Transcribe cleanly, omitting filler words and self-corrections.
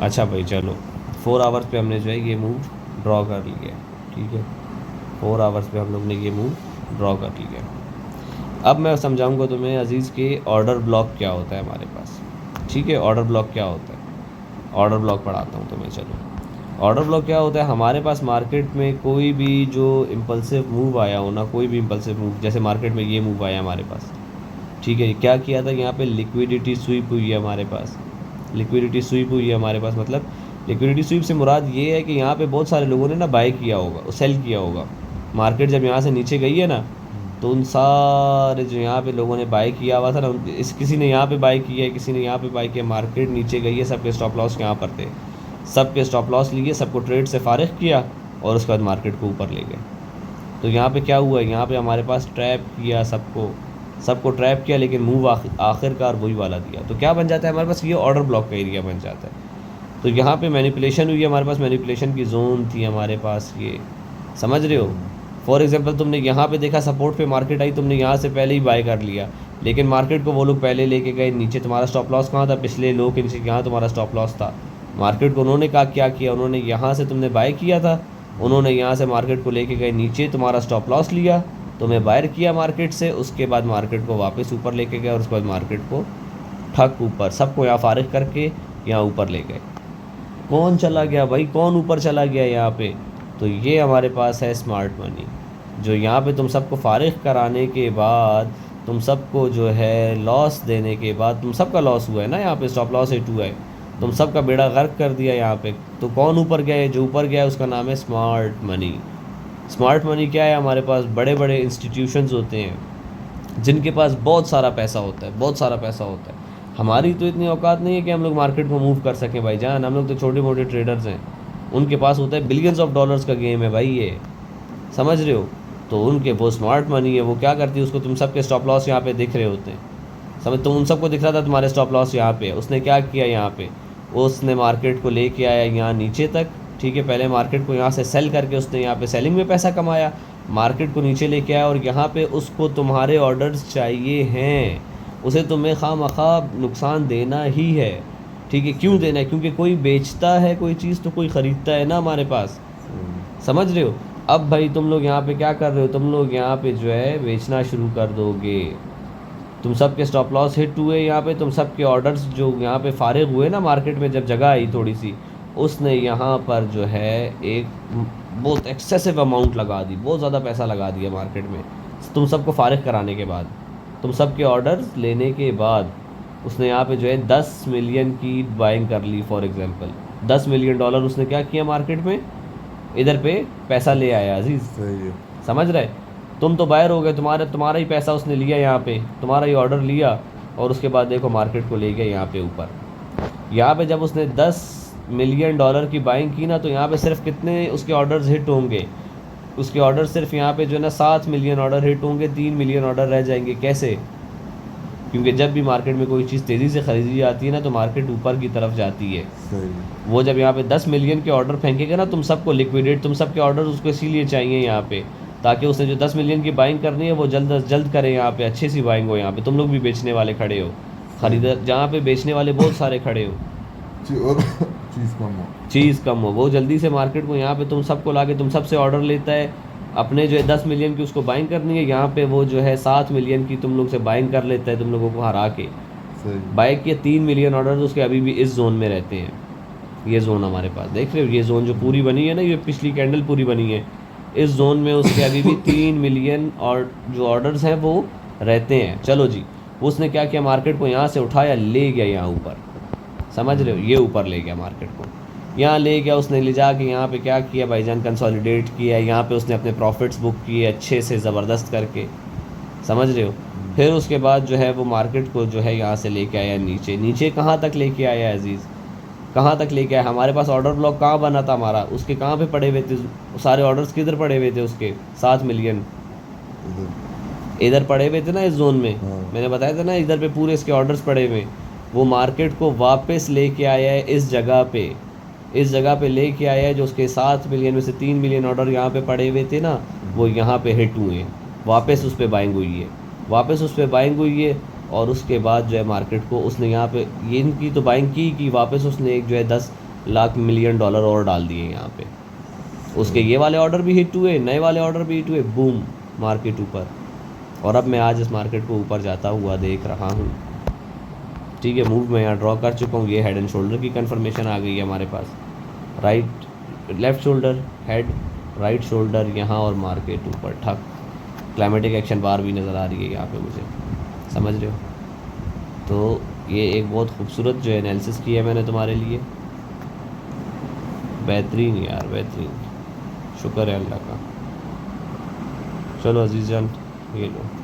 अच्छा भाई चलो, 4 आवर्स पे हमने जो है ये मूव ड्रॉ कर लिया, ठीक है। 4 आवर्स पे हम लोग ने ये मूव ड्रॉ कर लिया। अब मैं समझाऊंगा तुम्हें अजीज़ के ऑर्डर ब्लॉक क्या होता है हमारे पास, ठीक है। ऑर्डर ब्लॉक क्या होता है, ऑर्डर ब्लॉक पढ़ाता हूँ तुम्हें, चलो। ऑर्डर ब्लॉक क्या होता है, हमारे पास मार्केट में कोई भी जो इम्पल्सिव मूव आया हो ना, कोई भी इम्पल्सिव मूव, जैसे मार्केट में ये मूव आया हमारे पास, ठीक है। क्या किया था, यहाँ पे लिक्विडिटी स्वीप हुई है हमारे पास, लिक्विडिटी स्वीप हुई है हमारे पास। मतलब लिक्विडिटी स्वीप से मुराद ये है कि यहाँ पे बहुत सारे लोगों ने ना बाय किया होगा, सेल किया होगा। मार्केट जब यहाँ से नीचे गई है ना, तो उन सारे जो यहाँ पे लोगों ने बाय किया हुआ था ना, इस किसी ने यहाँ पे बाय किया है, किसी ने यहाँ पे बाय किया, मार्केट नीचे गई है, सबके स्टॉप लॉस यहाँ पर थे, सबके स्टॉप लॉस लिए, सबको ट्रेड से फारिग किया और उसके बाद मार्केट को ऊपर ले गए। तो यहाँ पे क्या हुआ, यहाँ पे हमारे पास ट्रैप किया, सबको सबको ट्रैप किया, लेकिन मूव आखिरकार वही वाला दिया। तो क्या बन जाता है हमारे पास, ये ऑर्डर ब्लॉक का एरिया बन जाता है। तो यहाँ पे मैनिपुलेशन हुई है, हमारे पास मैनिपुलेशन की जोन थी हमारे पास, ये समझ रहे हो। फॉर एग्जांपल तुमने यहाँ पे देखा सपोर्ट पे मार्केट आई, तुमने यहाँ से पहले ही बाय कर लिया, लेकिन मार्केट को वो लोग पहले लेके गए नीचे, तुम्हारा स्टॉप लॉस कहाँ था, पिछले लो के नीचे यहाँ तुम्हारा स्टॉप लॉस था। मार्केट को उन्होंने क्या किया, उन्होंने यहाँ से तुमने बाय किया था, उन्होंने यहाँ से मार्केट को लेके गए नीचे, तुम्हारा स्टॉप लॉस लिया, तुम्हें बायर किया मार्केट से, उसके बाद मार्केट को वापस ऊपर लेके गए और उसके बाद मार्केट को ठक ऊपर, सबको यहाँ फारिग करके यहाँ ऊपर ले गए। कौन चला गया भाई, कौन ऊपर चला गया यहाँ पे, तो ये हमारे पास है स्मार्ट मनी, जो यहाँ पे तुम सबको फारिग कराने के बाद, तुम सबको जो है लॉस देने के बाद, तुम सबका लॉस हुआ है ना, यहाँ पे स्टॉप लॉस हिट हुआ है, तुम सबका बेड़ा गर्क कर दिया यहाँ पे। तो कौन ऊपर गया है, जो ऊपर गया है उसका नाम है स्मार्ट मनी। स्मार्ट मनी क्या है, हमारे पास बड़े बड़े इंस्टीट्यूशंस होते हैं जिनके पास बहुत सारा पैसा होता है, बहुत सारा पैसा होता है। हमारी तो इतनी औकात नहीं है कि हम लोग मार्केट को मूव कर सकें भाई जान, हम लोग तो छोटे मोटे ट्रेडर्स हैं। उनके पास होता है बिलियंस ऑफ डॉलर्स का गेम है भाई ये, समझ रहे हो। तो उनके वो स्मार्ट मनी है, वो क्या करती है, उसको तुम सबके स्टॉप लॉस यहाँ पे दिख रहे होते हैं, समझ, तुम उन सबको दिख रहा था तुम्हारे स्टॉप लॉस यहाँ पे, उसने क्या किया यहाँ पे, उसने मार्केट को लेके आया यहाँ नीचे तक, ठीक है। पहले मार्केट को यहाँ से सेल करके उसने यहाँ पे सेलिंग में पैसा कमाया, मार्केट को नीचे लेके आया और यहाँ पे उसको तुम्हारे ऑर्डर्स चाहिए हैं, उसे तुम्हें खामखा नुकसान देना ही है, ठीक है। क्यों देना है, क्योंकि कोई बेचता है कोई चीज़ तो कोई ख़रीदता है ना हमारे पास, समझ रहे हो। अब भाई तुम लोग यहाँ पे क्या कर रहे हो, तुम लोग यहाँ पे जो है बेचना शुरू कर दोगे, तुम सबके स्टॉप लॉस हिट हुए, यहाँ पे तुम सबके ऑर्डर्स जो यहाँ पे फारिग हुए ना, मार्केट में जब जगह आई थोड़ी सी, उसने यहाँ पर जो है एक बहुत एक्सेसिव अमाउंट लगा दी, बहुत ज़्यादा पैसा लगा दिया मार्केट में, तुम सबको फारिग कराने के बाद, तुम सबके ऑर्डर्स लेने के बाद, उसने यहाँ पे जो है 10 मिलियन की बाइंग कर ली। फॉर एग्जांपल 10 मिलियन डॉलर उसने क्या किया मार्केट में, इधर पे पैसा ले आया अजीज़, सही है। समझ रहे। तुम तो बाहर हो गए, तुम्हारा ही पैसा उसने लिया यहाँ पे, तुम्हारा ही ऑर्डर लिया और उसके बाद देखो मार्केट को ले गया यहाँ पे ऊपर। यहाँ पे जब उसने 10 मिलियन डॉलर की बाइंग की ना, तो यहाँ पे सिर्फ कितने उसके ऑर्डर्स हिट होंगे, उसके ऑर्डर सिर्फ यहाँ पे जो है ना 7 मिलियन ऑर्डर हिट होंगे, 3 मिलियन ऑर्डर रह जाएंगे। कैसे, क्योंकि जब भी मार्केट में कोई चीज़ तेज़ी से ख़रीदी जाती है ना, तो मार्केट ऊपर की तरफ जाती है। सही। वो जब यहाँ पे 10 मिलियन के ऑर्डर फेंकेगा ना, तुम सबको लिक्विडेट, तुम सबके ऑर्डर उसको इसीलिए चाहिए यहाँ पे, ताकि उसने जो 10 मिलियन की बाइंग करनी है वो जल्द अज जल्द करे, यहाँ पे अच्छी सी बाइंग हो, यहाँ पे तुम लोग भी बेचने वाले खड़े हो, खरीदार जहाँ पे बेचने वाले बहुत सारे खड़े हो, और चीज़ कम हो, चीज़ कम हो, वो जल्दी से मार्केट को यहाँ पे तुम सबको ला के तुम सबसे ऑर्डर लेता है, अपने जो है 10 मिलियन की उसको बाइंग करनी है, यहाँ पे वो जो है 7 मिलियन की तुम लोग से बाइंग कर लेता है, तुम लोगों को हरा के। सही। बाइक के 3 मिलियन ऑर्डर उसके अभी भी इस जोन में रहते हैं। ये जोन हमारे पास देख रहे हो, ये जोन जो पूरी बनी है ना, ये पिछली कैंडल पूरी बनी है, इस जोन में उसके अभी भी 3 मिलियन और जो ऑर्डर्स हैं वो रहते हैं। चलो जी, उसने क्या किया, मार्केट को यहाँ से उठाया, ले गया यहाँ ऊपर, समझ रहे हो, ये ऊपर ले गया मार्केट को, यहाँ ले गया उसने, ले जा के यहाँ पे क्या किया भाईजान, कंसोलिडेट किया, यहाँ पे उसने अपने प्रॉफिट्स बुक किए अच्छे से ज़बरदस्त करके, समझ रहे हो। फिर उसके बाद जो है वो मार्केट को जो है यहाँ से लेके आया नीचे, नीचे कहाँ तक लेके आया अजीज़, कहाँ तक लेके आया, हमारे पास ऑर्डर ब्लॉक कहाँ बना था हमारा, उसके कहाँ पे पड़े हुए थे सारे ऑर्डर्स, किधर पड़े हुए थे उसके 7 मिलियन, इधर पड़े हुए थे ना इस जोन में। हाँ। मैंने बताया था ना, इधर पे पूरे इसके ऑर्डर्स पड़े हुए, वो मार्केट को वापस लेके आया है इस जगह पे, इस जगह पे लेके आया है, जो उसके 7 मिलियन में से 3 मिलियन ऑर्डर यहाँ पे पड़े हुए थे ना, वो यहाँ पे हिट हुए हैं, वापस उस पर बाइंग हुई है, वापस उस पर बाइंग हुई है। और उसके बाद जो है मार्केट को उसने यहाँ पे ये इनकी तो बाइंग की वापस उसने एक जो है लाख मिलियन डॉलर और डाल दिए यहाँ पे। उसके ये वाले ऑर्डर भी हिट हुए, नए वाले ऑर्डर भी हिट हुए, बूम मार्केट ऊपर। और अब मैं आज इस मार्केट को ऊपर जाता हुआ देख रहा हूँ। ठीक है, मूव मैं यहाँ ड्रॉ कर चुका हूँ। ये हेड एंड शोल्डर की कंफर्मेशन आ गई है हमारे पास। Right left shoulder head, right shoulder यहाँ और मार्केट ऊपर ठक। क्लाइमेटिक एक्शन बार भी नज़र आ रही है यहाँ पे मुझे, समझ रहे हो। तो ये एक बहुत खूबसूरत जो एनालिसिस की है मैंने तुम्हारे लिए। बेहतरीन यार, बेहतरीन, शुक्र है अल्लाह का। चलो अजीज़ जान, ये लो।